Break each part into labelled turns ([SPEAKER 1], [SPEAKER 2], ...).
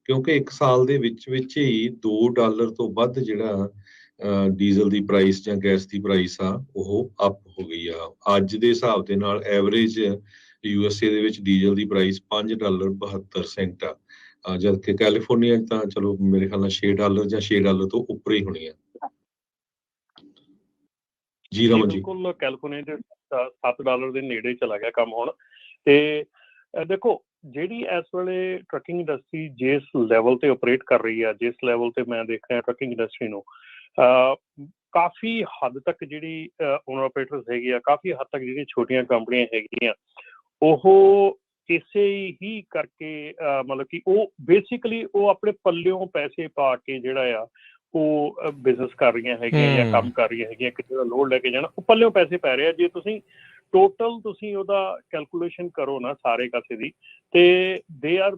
[SPEAKER 1] ਕਿਉਂਕਿ 1 ਸਾਲ ਦੇ ਵਿੱਚ ਹੀ $2 ਤੋਂ ਵੱਧ ਜਿਹੜਾ ਡੀਜ਼ਲ ਦੀ ਪ੍ਰਾਈਸ ਜਾਂ ਗੈਸ ਦੀ ਪ੍ਰਾਈਸ ਆ ਉਹ ਅਪ ਹੋ ਗਈ ਆ। ਅੱਜ ਦੇ ਹਿਸਾਬ ਦੇ ਨਾਲ ਐਵਰੇਜ USA ਦੇ ਵਿੱਚ ਡੀਜ਼ਲ ਦੀ ਪ੍ਰਾਈਸ $5.72 ਆ, ਜਦ ਕਿ ਕੈਲੀਫੋਰਨੀਆ 'ਚ ਤਾਂ ਚਲੋ ਮੇਰੇ ਖਿਆਲ ਨਾਲ $6 ਜਾਂ $6 ਤੋਂ ਉੱਪਰ ਹੀ ਹੋਣੀ ਆ। ਜੀ ਰਮਨ ਜੀ,
[SPEAKER 2] ਬਿਲਕੁਲ ਕੈਲੀਫੋਰਨੀਆ ਦੇ $7 ਦੇ ਨੇੜੇ ਚਲਾ ਗਿਆ ਕੰਮ ਹੁਣ। ਤੇ ਦੇਖੋ ਜਿਹੜੀ ਇਸ ਵੇਲੇ ਟਰੱਕਿੰਗ ਇੰਡਸਟਰੀ ਜਿਸ ਲੈਵਲ ਤੇ ਆਪਰੇਟ ਕਰ ਰਹੀ ਆ, ਜਿਸ ਲੈਵਲ ਤੇ ਮੈਂ ਦੇਖ ਰਿਹਾ ਟਰੱਕਿੰਗ ਇੰਡਸਟਰੀ ਨੂੰ, ਕਾਫੀ ਹੱਦ ਤੱਕ ਜਿਹੜੀ ਓਨਰ ਆਪਰੇਟਰਸ ਹੈਗੇ ਆ, ਕਾਫੀ ਹੱਦ ਤੱਕ ਜਿਹੜੀਆਂ ਛੋਟੀਆਂ ਕੰਪਨੀਆਂ ਹੈਗੀਆਂ, ਉਹ ਇਸੇ ਹੀ ਕਰਕੇ ਮਤਲਬ ਕਿ ਉਹ ਬੇਸਿਕਲੀ ਉਹ ਆਪਣੇ ਪੱਲਿਓਂ ਪੈਸੇ ਪਾ ਕੇ ਜਿਹੜਾ ਆ ਉਹ ਬਿਜ਼ਨਸ ਕਰ ਰਹੀਆਂ ਹੈਗੀਆਂ ਜਾਂ ਕੰਮ ਕਰ ਰਹੀਆਂ ਹੈਗੀਆਂ। ਕਿਸੇ ਦਾ ਲੋਡ ਲੈ ਕੇ ਜਾਣਾ, ਉਹ ਪੱਲਿਓਂ ਪੈਸੇ ਪੈ ਰਹੇ ਆ। ਜੇ ਤੁਸੀਂ ਟੋਟਲ ਤੁਸੀਂ ਉਹਦਾ ਕੈਲਕੂਲੇਸ਼ਨ ਕਰੋ ਨਾ ਸਾਰੇ ਕਾਸੇ ਦੀ, ਤੇ ਦੇ ਆਰ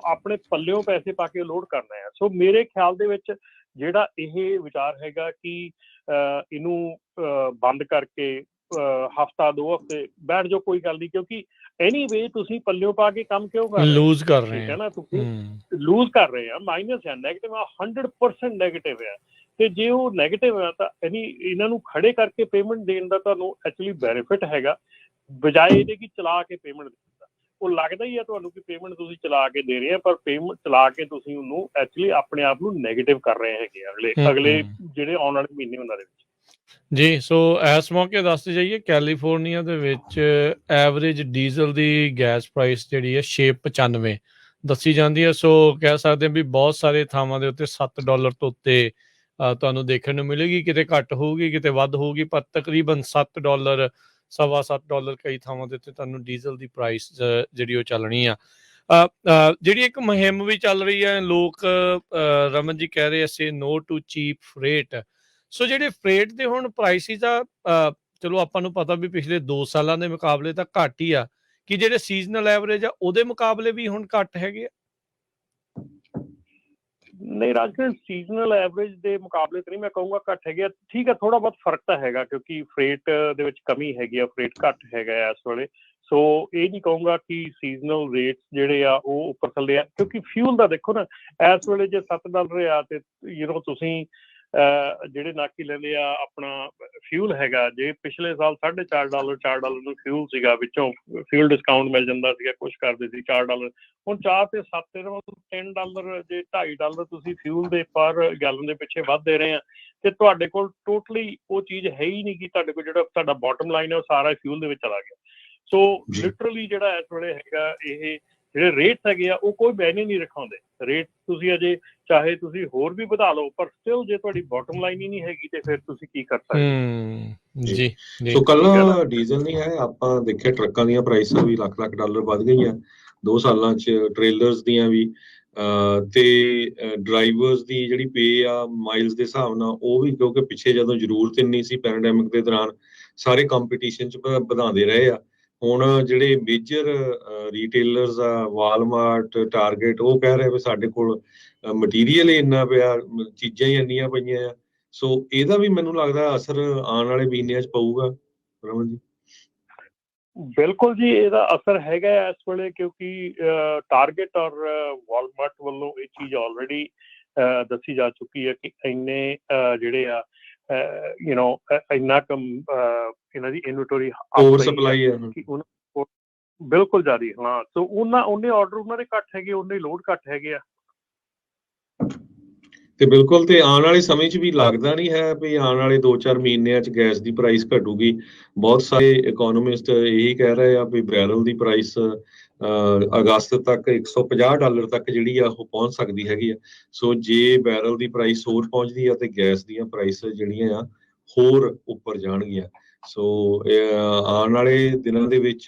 [SPEAKER 2] ਆਪਣੇ ਪੱਲਿਓਂ ਪੈਸੇ ਪਾ ਕੇ ਲੋਡ ਕਰਨਾ ਆ। ਸੋ ਮੇਰੇ ਖਿਆਲ ਦੇ ਵਿੱਚ ਜਿਹੜਾ ਇਹ ਵਿਚਾਰ ਹੈਗਾ ਕਿ ਇਹਨੂੰ ਬੰਦ ਕਰਕੇ ਹਫ਼ਤਾ 2 ਹਫ਼ਤੇ ਬੈਠ ਜਾਓ, ਕੋਈ ਗੱਲ ਨਹੀਂ, ਕਿਉਂਕਿ ਐਨੀਵੇ ਤੁਸੀਂ ਪੱਲਿਓਂ ਪਾ ਕੇ ਕੰਮ ਕਿਉਂ ਕਰ ਰਹੇ,
[SPEAKER 3] ਲੂਜ਼ ਕਰ ਰਹੇ
[SPEAKER 2] ਠੀਕ ਹੈ ਨਾ, ਤੁਸੀਂ ਲੂਜ਼ ਕਰ ਰਹੇ ਆ, ਮਾਈਨਸ ਹੈ, ਨੈਗੇਟਿਵ ਆ, 100% ਨੈਗੇਟਿਵ ਆ। ਤੇ ਜੇ ਉਹ ਨੈਗੇਟਿਵ ਆ ਤਾਂ ਇਹਨਾਂ ਨੂੰ ਖੜੇ ਕਰਕੇ ਪੇਮੈਂਟ ਦੇਣ ਦਾ ਤੁਹਾਨੂੰ ਐਕਚੁਅਲੀ ਬੈਨੀਫਿਟ ਹੈਗਾ, ਬਜਾਏ ਇਹਦੇ ਕਿ ਚਲਾ ਕੇ ਪੇਮੈਂਟ ਦੇਣ ਦਾ। ਉਹ ਲੱਗਦਾ ਹੀ ਆ ਤੁਹਾਨੂੰ ਕਿ ਪੇਮੈਂਟ ਤੁਸੀਂ ਚਲਾ ਕੇ ਦੇ ਰਹੇ ਆ, ਪਰ ਪੇਮੈਂਟ ਚਲਾ ਕੇ ਤੁਸੀਂ ਉਹਨੂੰ ਐਕਚੁਅਲੀ ਆਪਣੇ ਆਪ ਨੂੰ ਨੈਗੇਟਿਵ ਕਰ ਰਹੇ ਹੈਗੇ ਅਗਲੇ ਜਿਹੜੇ ਆਉਣ ਵਾਲੇ ਮਹੀਨੇ ਉਹਨਾਂ ਦੇ ਵਿੱਚ।
[SPEAKER 3] ਜੀ, ਸੋ ਇਸ ਮੌਕੇ ਦੱਸਦੇ ਜਾਈਏ, ਕੈਲੀਫੋਰਨੀਆ ਦੇ ਵਿੱਚ ਐਵਰੇਜ ਡੀਜ਼ਲ ਦੀ ਗੈਸ ਪ੍ਰਾਈਸ ਜਿਹੜੀ ਹੈ $6.95 ਦੱਸੀ ਜਾਂਦੀ ਹੈ। ਸੋ ਕਹਿ ਸਕਦੇ ਹਾਂ ਵੀ ਬਹੁਤ ਸਾਰੇ ਥਾਵਾਂ ਦੇ ਉੱਤੇ $7 ਤੋਂ ਉੱਤੇ ਤੁਹਾਨੂੰ ਦੇਖਣ ਨੂੰ ਮਿਲੇਗੀ। ਕਿਤੇ ਘੱਟ ਹੋਊਗੀ, ਕਿਤੇ ਵੱਧ ਹੋਊਗੀ, ਪਰ ਤਕਰੀਬਨ $7, $7.25 ਕਈ ਥਾਵਾਂ ਦੇ ਉੱਤੇ ਤੁਹਾਨੂੰ ਡੀਜ਼ਲ ਦੀ ਪ੍ਰਾਈਸ ਜਿਹੜੀ ਉਹ ਚੱਲਣੀ ਆ। ਜਿਹੜੀ ਇੱਕ ਮੁਹਿੰਮ ਵੀ ਚੱਲ ਰਹੀ ਹੈ, ਲੋਕ ਰਮਨ ਜੀ ਕਹਿ ਰਹੇ ਸੇ ਨੋ ਟੂ ਚੀਪ ਫਰੇਟ। ਸੋ ਜਿਹੜੇ ਫਰੇਟ ਦੇ ਹੁਣ ਪ੍ਰਾਈਸਿਸ ਆ, ਚਲੋ ਆਪਾਂ ਨੂੰ ਪਤਾ ਵੀ ਪਿਛਲੇ 2 ਸਾਲਾਂ ਦੇ ਮੁਕਾਬਲੇ ਤਾਂ ਘੱਟ ਹੀ ਆ, ਕਿ ਜਿਹੜੇ ਸੀਜ਼ਨਲ ਐਵਰੇਜ ਆ ਉਹਦੇ ਮੁਕਾਬਲੇ ਵੀ ਹੁਣ ਘੱਟ ਹੈਗੇ ਆ।
[SPEAKER 2] ਨਹੀਂ ਰਾਜਕ੍ਰਿਸ਼, ਸੀਜ਼ਨਲ ਐਵਰੇਜ ਦੇ ਮੁਕਾਬਲੇ ਤਾਂ ਨਹੀਂ ਮੈਂ ਕਹੂੰਗਾ ਘੱਟ ਹੈਗੇ ਆ। ਠੀਕ ਹੈ, ਥੋੜਾ ਬਹੁਤ ਫਰਕ ਤਾਂ ਹੈਗਾ, ਕਿਉਂਕਿ ਫਰੇਟ ਦੇ ਵਿੱਚ ਕਮੀ ਹੈਗੀ ਆ, ਫਰੇਟ ਘੱਟ ਹੈਗਾ ਇਸ ਵੇਲੇ। ਸੋ ਇਹ ਨਹੀਂ ਕਹੂੰਗਾ ਕਿ ਸੀਜ਼ਨਲ ਰੇਟਸ ਜਿਹੜੇ ਆ ਉਹ ਉੱਪਰ ਥੱਲੇ ਆ, ਕਿਉਂਕਿ ਫਿਊਲ ਦਾ ਦੇਖੋ ਨਾ, ਇਸ ਵੇਲੇ ਜੇ $7 ਆ ਤੇ ਤੁਸੀਂ ਜਿਹੜੇ ਨਾਕੀ ਲੈਂਦੇ ਆ ਆਪਣਾ ਫਿਊਲ ਹੈਗਾ, ਜੇ ਪਿਛਲੇ ਸਾਲ $4.5 ਨੂੰ ਫਿਊਲ ਸੀਗਾ, ਵਿੱਚੋਂ ਫਿਊਲ ਡਿਸਕਾਊਂਟ ਮਿਲ ਜਾਂਦਾ ਸੀਗਾ, ਕੁਛ ਕਰਦੇ ਸੀ $4, ਹੁਣ 4 ਤੇ 7 $10 ਜੇ $2.5 ਤੁਸੀਂ ਫਿਊਲ ਦੇ ਪਰ ਗੈਲਨ ਦੇ ਪਿੱਛੇ ਵੱਧ ਦੇ ਰਹੇ ਆ, ਤੇ ਤੁਹਾਡੇ ਕੋਲ ਟੋਟਲੀ ਉਹ ਚੀਜ਼ ਹੈ ਹੀ ਨਹੀਂ ਕਿ ਤੁਹਾਡੇ ਕੋਲ ਜਿਹੜਾ ਤੁਹਾਡਾ ਬਾਟਮ ਲਾਈਨ ਹੈ ਉਹ ਸਾਰਾ ਫਿਊਲ ਦੇ ਵਿੱਚ ਚਲਾ ਗਿਆ। ਸੋ ਲਿਟਰਲੀ ਜਿਹੜਾ ਇਸ ਵੇਲੇ ਹੈਗਾ, ਇਹ ਜਿਹੜੇ ਰੇਟਸ ਹੈਗੇ ਆ ਉਹ ਕੋਈ ਮਾਇਨੇ ਨਹੀਂ ਰਖਾਉਂਦੇ। ਰੇਟ ਤੁਸੀਂ ਅਜੇ ਚਾਹੇ ਤੁਸੀਂ ਹੋਰ ਵੀ ਵਧਾ ਲਓ, ਪਰ ਸਟਿਲ ਜੇ ਤੁਹਾਡੀ ਬਾਟਮ ਲਾਈਨ ਹੀ ਨਹੀਂ ਹੈਗੀ ਤੇ ਫਿਰ ਤੁਸੀਂ ਕੀ ਕਰ ਸਕਦੇ।
[SPEAKER 3] ਜੀ,
[SPEAKER 1] ਸੋ ਕੱਲਾ ਡੀਜ਼ਲ ਨਹੀਂ ਹੈ, ਆਪਾਂ ਦੇਖਿਆ ਟਰੱਕਾਂ ਦੀਆਂ ਪ੍ਰਾਈਸਾਂ ਵੀ ਲੱਖ ਡਾਲਰ ਵੱਧ ਗਈਆਂ 2 ਸਾਲਾਂ 'ਚ, ਟ੍ਰੇਲਰਸ ਦੀਆਂ ਵੀ, ਤੇ ਡਰਾਈਵਰਸ ਦੀ ਜਿਹੜੀ ਪੇ ਆ ਮਾਈਲਸ ਦੇ ਹਿਸਾਬ ਨਾਲ ਉਹ ਵੀ, ਕਿਉਂਕਿ ਪਿੱਛੇ ਜਦੋਂ ਜ਼ਰੂਰਤ ਨਹੀਂ ਸੀ ਪੈਂਡੈਮਿਕ ਦੇ ਦੌਰਾਨ ਸਾਰੇ ਕੰਪੀਟੀਸ਼ਨ 'ਚ ਵਧਾਉਂਦੇ ਰਹੇ ਆ। ਹੁਣ ਜਿਹੜੇ ਮੇਜਰ ਰੀਟੇਲਰਸ ਆ, ਵਾਲਮਾਰਟ, ਟਾਰਗੇਟ, ਉਹ ਕਹਿ ਰਹੇ ਵੀ ਸਾਡੇ ਕੋਲ ਮਟੀਰੀਅਲ ਹੀ ਇੰਨਾ ਪਿਆ, ਚੀਜ਼ਾਂ ਹੀ ਇੰਨੀਆਂ ਪਈਆਂ ਆ। ਸੋ ਇਹਦਾ ਵੀ ਮੈਨੂੰ ਲੱਗਦਾ ਅਸਰ ਆਉਣ ਵਾਲੇ ਮਹੀਨਿਆਂ 'ਚ ਪਊਗਾ ਰਮਨ ਜੀ।
[SPEAKER 2] ਬਿਲਕੁਲ ਜੀ, ਇਹਦਾ ਅਸਰ ਹੈਗਾ ਇਸ ਵੇਲੇ, ਕਿਉਂਕਿ ਟਾਰਗੇਟ ਔਰ ਵਾਲਮਾਰਟ ਵੱਲੋਂ ਇਹ ਚੀਜ਼ ਆਲਰੇਡੀ ਦੱਸੀ ਜਾ ਚੁੱਕੀ ਹੈ ਕਿ ਇੰਨੇ ਜਿਹੜੇ ਆ ਇੰਨਾ ਕਮ ਇਹਨਾਂ ਦੀ ਇਨਵੈਂਟਰੀ
[SPEAKER 1] ਓਵਰ ਸਪਲਾਈ ਹੈ
[SPEAKER 2] ਬਿਲਕੁਲ ਜ਼ਿਆਦਾ। ਹਾਂ, ਸੋ ਉਹਨੇ ਆਰਡਰ ਉਹਨਾਂ ਦੇ ਘੱਟ ਹੈਗੇ, ਉਹਨੇ ਲੋਡ ਘੱਟ ਹੈਗੇ ਆ।
[SPEAKER 1] ਤੇ ਬਿਲਕੁਲ, ਤੇ ਆਉਣ ਵਾਲੇ ਸਮੇਂ 'ਚ ਵੀ ਲੱਗਦਾ ਨਹੀਂ ਹੈ ਵੀ ਆਉਣ ਵਾਲੇ 2-4 ਮਹੀਨਿਆਂ 'ਚ ਗੈਸ ਦੀ ਪ੍ਰਾਈਸ ਘਟੂਗੀ। ਬਹੁਤ ਸਾਰੇ ਇਕੋਨੋਮਿਸਟ ਇਹੀ ਕਹਿ ਰਹੇ ਆ ਵੀ ਬੈਰਲ ਦੀ ਪ੍ਰਾਈਸ ਅਗਸਤ ਤੱਕ $150 ਤੱਕ ਜਿਹੜੀ ਆ ਉਹ ਪਹੁੰਚ ਸਕਦੀ ਹੈਗੀ ਆ। ਸੋ ਜੇ ਬੈਰਲ ਦੀ ਪ੍ਰਾਈਸ ਹੋਰ ਪਹੁੰਚਦੀ ਆ ਤੇ ਗੈਸ ਦੀਆਂ ਪ੍ਰਾਈਸ ਜਿਹੜੀਆਂ ਆ ਹੋਰ ਉੱਪਰ ਜਾਣਗੀਆਂ। ਸੋ ਆਉਣ ਵਾਲੇ ਦਿਨਾਂ ਦੇ ਵਿੱਚ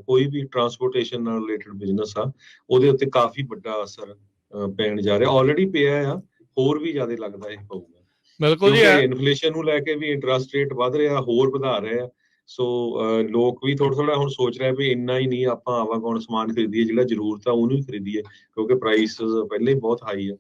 [SPEAKER 1] ਕੋਈ ਵੀ ਟਰਾਂਸਪੋਰਟੇਸ਼ਨ ਨਾਲ ਰਿਲੇਟਡ ਬਿਜ਼ਨਸ ਆ ਉਹਦੇ ਉੱਤੇ ਕਾਫੀ ਵੱਡਾ ਅਸਰ ਪੈਣ ਜਾ ਰਿਹਾ, ਆਲਰੇਡੀ ਪਿਆ ਆ, ਹੋਰ ਵੀ ਜ਼ਿਆਦਾ ਲੱਗਦਾ ਇਹ ਪਊਗਾ।
[SPEAKER 3] ਬਿਲਕੁਲ ਜੀ,
[SPEAKER 1] ਇਨਫਲੇਸ਼ਨ ਨੂੰ ਲੈ ਕੇ ਵੀ ਇੰਟਰਸਟ ਰੇਟ ਵੱਧ ਰਿਹਾ, ਹੋਰ ਵਧਾ ਰਹੇ ਆ। ਸੋ ਲੋਕ ਵੀ ਥੋੜਾ ਹੁਣ ਸੋਚ ਰਹੇ ਵੀ ਇੰਨਾ ਹੀ ਨਹੀਂ, ਆਪਾਂ ਆਵਾਗੌਣ ਸਮਾਨ ਖਰੀਦੀਏ, ਜਿਹੜਾ ਜ਼ਰੂਰਤ ਆ ਉਹਨੂੰ ਹੀ ਖਰੀਦੀਏ, ਕਿਉਂਕਿ ਪ੍ਰਾਈਸ ਪਹਿਲੇ ਹੀ ਬਹੁਤ ਹਾਈ ਆ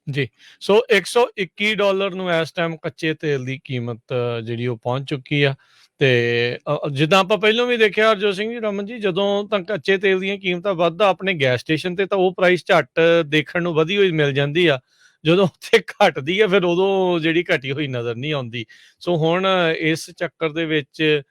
[SPEAKER 3] ਜੀ। ਸੋ $121 ਨੂੰ ਇਸ ਟਾਈਮ ਕੱਚੇ ਤੇਲ ਦੀ ਕੀਮਤ ਜਿਹੜੀ ਉਹ ਪਹੁੰਚ ਚੁੱਕੀ ਆ, ਤੇ ਜਿੱਦਾਂ ਆਪਾਂ ਪਹਿਲਾਂ ਵੀ ਦੇਖਿਆ ਹਰਜੋਤ ਸਿੰਘ ਜੀ, ਰਮਨ ਜੀ, ਜਦੋਂ ਤਾਂ ਕੱਚੇ ਤੇਲ ਦੀਆਂ ਕੀਮਤਾਂ ਵੱਧਦਾ ਆਪਣੇ ਗੈਸ ਸਟੇਸ਼ਨ ਤੇ ਤਾਂ ਉਹ ਪ੍ਰਾਈਸ ਝੱਟ ਦੇਖਣ ਨੂੰ ਵਧੀ ਹੋਈ ਮਿਲ ਜਾਂਦੀ ਆ, ਜਦੋਂ ਉੱਥੇ ਘਟਦੀ ਆ ਫਿਰ ਉਦੋਂ ਜਿਹੜੀ ਘਟੀ ਹੋਈ ਨਜ਼ਰ ਨਹੀਂ ਆਉਂਦੀ। ਸੋ ਹੁਣ ਇਸ ਚੱਕਰ ਦੇ ਵਿੱਚ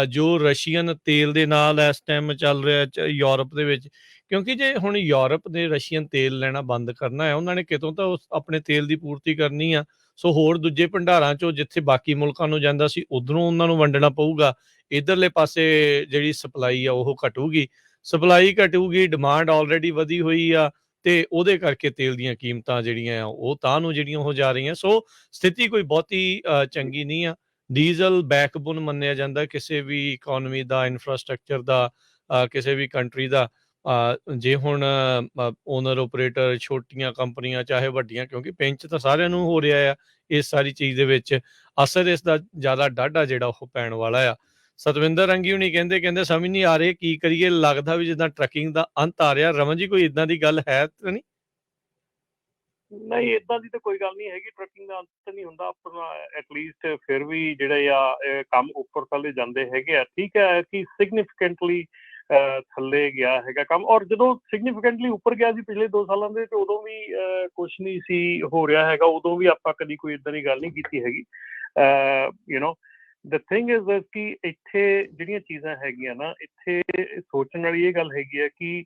[SPEAKER 3] ਜੋ ਰਸ਼ੀਅਨ ਤੇਲ ਦੇ ਨਾਲ ਇਸ ਟਾਈਮ ਚੱਲ ਰਿਹਾ ਯੂਰਪ ਦੇ ਵਿੱਚ, ਕਿਉਂਕਿ ਜੇ ਹੁਣ ਯੂਰਪ ਨੇ ਰਸ਼ੀਅਨ ਤੇਲ ਲੈਣਾ ਬੰਦ ਕਰਨਾ ਹੈ, ਉਹਨਾਂ ਨੇ ਕਿਤੋਂ ਤਾਂ ਆਪਣੇ ਤੇਲ ਦੀ ਪੂਰਤੀ ਕਰਨੀ ਆ। ਸੋ ਹੋਰ ਦੂਜੇ ਭੰਡਾਰਾਂ ਚੋਂ ਜਿੱਥੇ ਬਾਕੀ ਮੁਲਕਾਂ ਨੂੰ ਜਾਂਦਾ ਸੀ ਉਧਰੋਂ ਉਹਨਾਂ ਨੂੰ ਵੰਡਣਾ ਪਊਗਾ। ਇਧਰਲੇ ਪਾਸੇ ਜਿਹੜੀ ਸਪਲਾਈ ਆ ਉਹ ਘਟੂਗੀ, ਸਪਲਾਈ ਘਟੂਗੀ, ਡਿਮਾਂਡ ਆਲਰੇਡੀ ਵਧੀ ਹੋਈ ਆ ਤੇ ਉਹਦੇ ਕਰਕੇ ਤੇਲ ਦੀਆਂ ਕੀਮਤਾਂ ਜਿਹੜੀਆਂ ਆ ਉਹ ਤਾਂ ਨੂੰ ਜਿਹੜੀਆਂ ਹੋ ਜਾ ਰਹੀਆਂ। ਸੋ ਸਥਿਤੀ ਕੋਈ ਬਹੁਤੀ ਚੰਗੀ ਨਹੀਂ ਆ। ਡੀਜ਼ਲ ਬੈਕਬੋਨ ਮੰਨਿਆ ਜਾਂਦਾ ਕਿਸੇ ਵੀ ਇਕੋਨਮੀ ਦਾ, ਇਨਫਰਾਸਟ੍ਰਕਚਰ ਦਾ, ਕਿਸੇ ਵੀ ਕੰਟਰੀ ਦਾ। ਜੇ ਹੁਣ ਓਨਰ ਓਪਰੇਟਰ, ਛੋਟੀਆਂ ਕੰਪਨੀਆਂ ਚਾਹੇ ਵੱਡੀਆਂ, ਕਿਉਂਕਿ ਪਿੰਚ ਤਾਂ ਸਾਰਿਆਂ ਨੂੰ ਹੋ ਰਿਹਾ ਆ ਇਸ ਸਾਰੀ ਚੀਜ਼ ਦੇ ਵਿੱਚ, ਅਸਰ ਇਸ ਦਾ ਜ਼ਿਆਦਾ ਡਾਢਾ ਜਿਹੜਾ ਉਹ ਪੈਣ ਵਾਲਾ ਆ। ਸਤਵਿੰਦਰ ਰੰਗੀ ਹੁਣੀ ਕਹਿੰਦੇ ਸਮਝ ਨਹੀਂ ਆ ਰਹੇ ਕੀ ਕਰੀਏ, ਲੱਗਦਾ ਵੀ ਜਿੱਦਾਂ ਟਰੱਕਿੰਗ ਦਾ ਅੰਤ ਆ ਰਿਹਾ। ਰਮਨ ਜੀ, ਕੋਈ ਇਦਾਂ ਦੀ ਗੱਲ ਹੈ ਤਾਂ ਨਹੀਂ?
[SPEAKER 2] ਨਹੀਂ, ਇਦਾਂ ਦੀ ਤਾਂ ਕੋਈ ਗੱਲ ਨਹੀਂ ਹੈਗੀ, ਟਰੱਕਿੰਗ ਦਾ ਅੰਤ ਨਹੀਂ ਹੁੰਦਾ ਆਪਣਾ। ਐਟਲੀਸਟ ਫਿਰ ਵੀ ਜਿਹੜੇ ਆ ਕੰਮ ਉੱਪਰ ਥੱਲੇ ਜਾਂਦੇ ਹੈਗੇ ਆ। ਠੀਕ ਹੈ ਕਿ ਸਿਗਨੀਫੀਕੈਂਟਲੀ ਥੱਲੇ ਗਿਆ ਹੈਗਾ ਕੰਮ, ਔਰ ਜਦੋਂ ਸਿਗਨੀਫੀਕੈਂਟਲੀ ਉੱਪਰ ਗਿਆ ਸੀ ਪਿਛਲੇ 2 ਸਾਲਾਂ ਦੇ, ਤੇ ਉਦੋਂ ਵੀ ਕੁਛ ਨਹੀਂ ਸੀ ਹੋ ਰਿਹਾ ਹੈਗਾ। ਉਦੋਂ ਵੀ ਆਪਾਂ ਕਦੀ ਕੋਈ ਇਦਾਂ ਦੀ ਗੱਲ ਨਹੀਂ ਕੀਤੀ ਹੈਗੀ। ਦ ਥਿੰਗ ਇਜ਼ ਦਿਸ ਕਿ ਇੱਥੇ ਜਿਹੜੀਆਂ ਚੀਜ਼ਾਂ ਹੈਗੀਆਂ ਨਾ, ਇੱਥੇ ਸੋਚਣ ਵਾਲੀ ਇਹ ਗੱਲ ਹੈਗੀ ਹੈ ਕਿ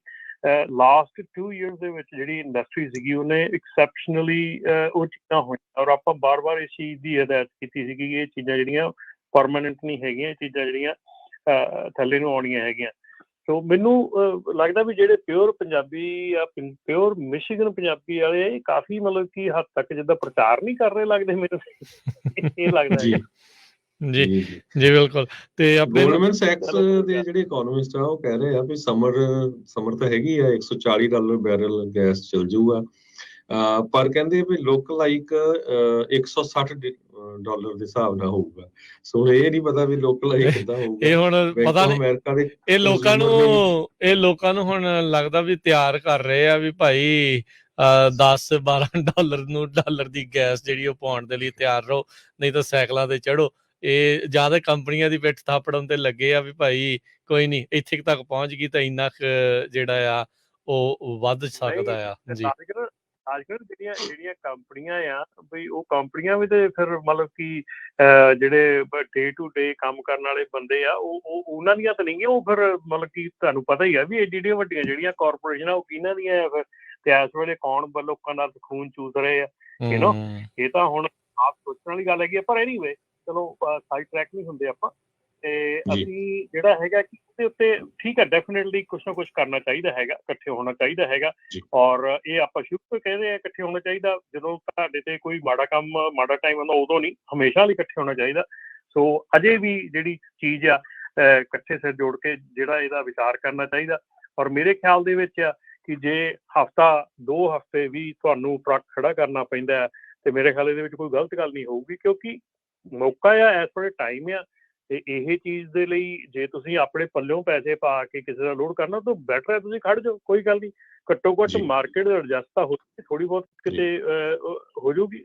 [SPEAKER 2] ਲਾਸਟ 2 years ਦੇ ਵਿੱਚ ਜਿਹੜੀ ਇੰਡਸਟਰੀ ਸੀਗੀ ਉਹਨੇ ਐਕਸੈਪਸ਼ਨਲੀ ਉਹ ਚੀਜ਼ਾਂ ਹੋਈਆਂ, ਔਰ ਆਪਾਂ ਬਾਰ-ਬਾਰ ਇਸ ਚੀਜ਼ ਦੀ ਹਦਾਇਤ ਕੀਤੀ ਸੀ ਕਿ ਇਹ ਚੀਜ਼ਾਂ ਜਿਹੜੀਆਂ ਪਰਮਾਨੈਂਟ ਨਹੀਂ ਹੈਗੀਆਂ, ਇਹ ਚੀਜ਼ਾਂ ਜਿਹੜੀਆਂ ਥੱਲੇ ਨੂੰ ਆਉਣੀਆਂ ਹੈਗੀਆਂ। ਸੋ ਮੈਨੂੰ ਲੱਗਦਾ ਵੀ ਜਿਹੜੇ ਪਿਓਰ ਪੰਜਾਬੀ ਆ, ਪਿਓਰ ਮਿਸ਼ੀਗਨ ਪੰਜਾਬੀ ਵਾਲੇ, ਇਹ ਕਾਫੀ ਮਤਲਬ ਕਿ ਹੱਦ ਤੱਕ ਜਿੱਦਾਂ ਪ੍ਰਚਾਰ ਨਹੀਂ ਕਰ ਰਹੇ ਲੱਗਦੇ ਮੈਨੂੰ ਇਹ ਲੱਗਦਾ ਹੈ।
[SPEAKER 3] ਜੀ ਜੀ ਬਿਲਕੁਲ। ਤੇ ਆਪਣੇ
[SPEAKER 1] ਗੋਲਡਮੈਨ ਸੈਕਸ ਦੇ ਜਿਹੜੇ ਇਕਨੋਮਿਸਟ ਆ ਉਹ ਕਹਿ ਰਹੇ ਆ ਵੀ ਸਮਰ ਤਾਂ ਹੈਗੀ ਆ, $140 ਬੈਰਲ ਗੈਸ ਚਲ ਜਾਊਗਾ, ਪਰ ਕਹਿੰਦੇ ਵੀ ਲੁੱਕ ਲਾਈਕ $160 ਦੇ ਹਿਸਾਬ ਨਾਲ ਹੋਊਗਾ। ਸੋ ਇਹ ਨਹੀਂ ਪਤਾ ਵੀ ਲੁੱਕ ਲਾਈਕ ਕਿੱਦਾਂ ਹੋਊਗਾ।
[SPEAKER 3] ਇਹ ਹੁਣ ਪਤਾ ਨਹੀਂ,
[SPEAKER 1] ਅਮਰੀਕਾ ਦੇ
[SPEAKER 3] ਇਹ ਲੋਕਾਂ ਨੂੰ ਹੁਣ ਲੱਗਦਾ ਵੀ ਤਿਆਰ ਕਰ ਰਹੇ ਆ ਵੀ ਭਾਈ $10-12 ਨੂੰ ਡਾਲਰ ਦੀ ਗੈਸ ਜਿਹੜੀ ਉਹ ਪਾਉਣ ਦੇ ਲਈ ਤਿਆਰ ਰਹੋ, ਨਹੀਂ ਤਾਂ ਸਾਈਕਲਾਂ ਤੇ ਚੜੋ। ਇਹ ਜ਼ਿਆਦਾ ਕੰਪਨੀਆਂ ਦੀ ਪਿੱਠ ਥਾਪੜਨ ਤੇ ਲੱਗੇ ਆ ਵੀ ਭਾਈ ਕੋਈ ਨਹੀਂ, ਇੱਥੇ ਤੱਕ ਪਹੁੰਚ ਗਈ ਤਾਂ ਇੰਨਾ ਜਿਹੜਾ ਆ ਉਹ ਵੱਧ ਸਕਦਾ ਆ। ਜੀ,
[SPEAKER 2] ਅੱਜ ਕੱਲ੍ਹ ਜਿਹੜੀਆਂ ਕੰਪਨੀਆਂ ਆ ਬਈ, ਉਹ ਕੰਪਨੀਆਂ ਵੀ ਤੇ ਫਿਰ ਮਤਲਬ ਕਿ ਜਿਹੜੇ ਡੇ ਟੂ ਡੇ ਕੰਮ ਕਰਨ ਵਾਲੇ ਬੰਦੇ ਆ, ਉਹ ਉਹਨਾਂ ਦੀਆਂ ਤਾਂ ਨਹੀਂ, ਉਹ ਫਿਰ ਮਤਲਬ ਕਿ ਤੁਹਾਨੂੰ ਪਤਾ ਹੀ ਆ ਵੀ ਐਡੀਆਂ ਵੱਡੀਆਂ ਜਿਹੜੀਆਂ ਕਾਰਪੋਰੇਸ਼ਨਾਂ ਉਹ ਕਿਹਨਾਂ ਦੀਆਂ ਆ ਫਿਰ, ਤੇ ਇਸ ਵੇਲੇ ਕੌਣ ਲੋਕਾਂ ਦਾ ਖੂਨ ਚੂਸ ਰਹੇ ਆ। ਇਹ ਤਾਂ ਹੁਣ ਆਪ ਸੋਚਣ ਵਾਲੀ ਗੱਲ ਹੈਗੀ ਆ। ਪਰ ਐਨੀਵੇ ਚਲੋ ਸਾਈਡ ਟਰੈਕ ਨਹੀਂ ਹੁੰਦੇ ਆਪਾਂ, ਤੇ ਅਸੀਂ ਜਿਹੜਾ ਹੈਗਾ ਕਿ ਉਹਦੇ ਉੱਤੇ ਠੀਕ ਹੈ, ਡੈਫੀਨੇਟਲੀ ਕੁਛ ਨਾ ਕੁਛ ਕਰਨਾ ਚਾਹੀਦਾ ਹੈਗਾ, ਇਕੱਠੇ ਹੋਣਾ ਚਾਹੀਦਾ ਹੈਗਾ। ਔਰ ਇਹ ਆਪਾਂ ਸ਼ੁਰੂ ਤੋਂ ਕਹਿੰਦੇ ਆ ਇਕੱਠੇ ਹੋਣਾ ਚਾਹੀਦਾ। ਜਦੋਂ ਤੁਹਾਡੇ ਤੇ ਕੋਈ ਮਾੜਾ ਟਾਈਮ ਆਉਂਦਾ ਉਦੋਂ ਨਹੀਂ, ਹਮੇਸ਼ਾ ਲਈ ਇਕੱਠੇ ਹੋਣਾ ਚਾਹੀਦਾ। ਸੋ ਅਜੇ ਵੀ ਜਿਹੜੀ ਚੀਜ਼ ਆ ਇਕੱਠੇ ਸਿਰ ਜੋੜ ਕੇ ਜਿਹੜਾ ਇਹਦਾ ਵਿਚਾਰ ਕਰਨਾ ਚਾਹੀਦਾ। ਔਰ ਮੇਰੇ ਖਿਆਲ ਦੇ ਵਿੱਚ ਆ ਕਿ ਜੇ ਹਫ਼ਤਾ 2 ਹਫ਼ਤੇ ਵੀ ਤੁਹਾਨੂੰ ਟਰੱਕ ਖੜਾ ਕਰਨਾ ਪੈਂਦਾ ਤੇ ਮੇਰੇ ਖਿਆਲ ਇਹਦੇ ਵਿੱਚ ਕੋਈ ਗਲਤ ਗੱਲ ਨਹੀਂ ਹੋਊਗੀ, ਕਿਉਂਕਿ ਮੌਕਾ ਆ, ਇਸ ਵੇਲੇ ਟਾਈਮ ਆ। ਤੇ ਇਹ ਚੀਜ਼ ਦੇ ਲਈ ਜੇ ਤੁਸੀਂ ਆਪਣੇ ਪੱਲਿਓਂ ਪੈਸੇ ਪਾ ਕੇ ਕਿਸੇ ਦਾ ਲੋਡ ਕਰਨਾ ਤਾਂ ਬੈਟਰ ਹੈ ਤੁਸੀਂ ਖੜ ਜਾਓ, ਕੋਈ ਗੱਲ ਨਹੀਂ। ਘੱਟੋ ਘੱਟ ਮਾਰਕੀਟ ਐਡਜਸਟ ਤਾਂ ਹੋ, ਥੋੜੀ ਬਹੁਤ ਕਿਤੇ ਹੋ ਜਾਊਗੀ।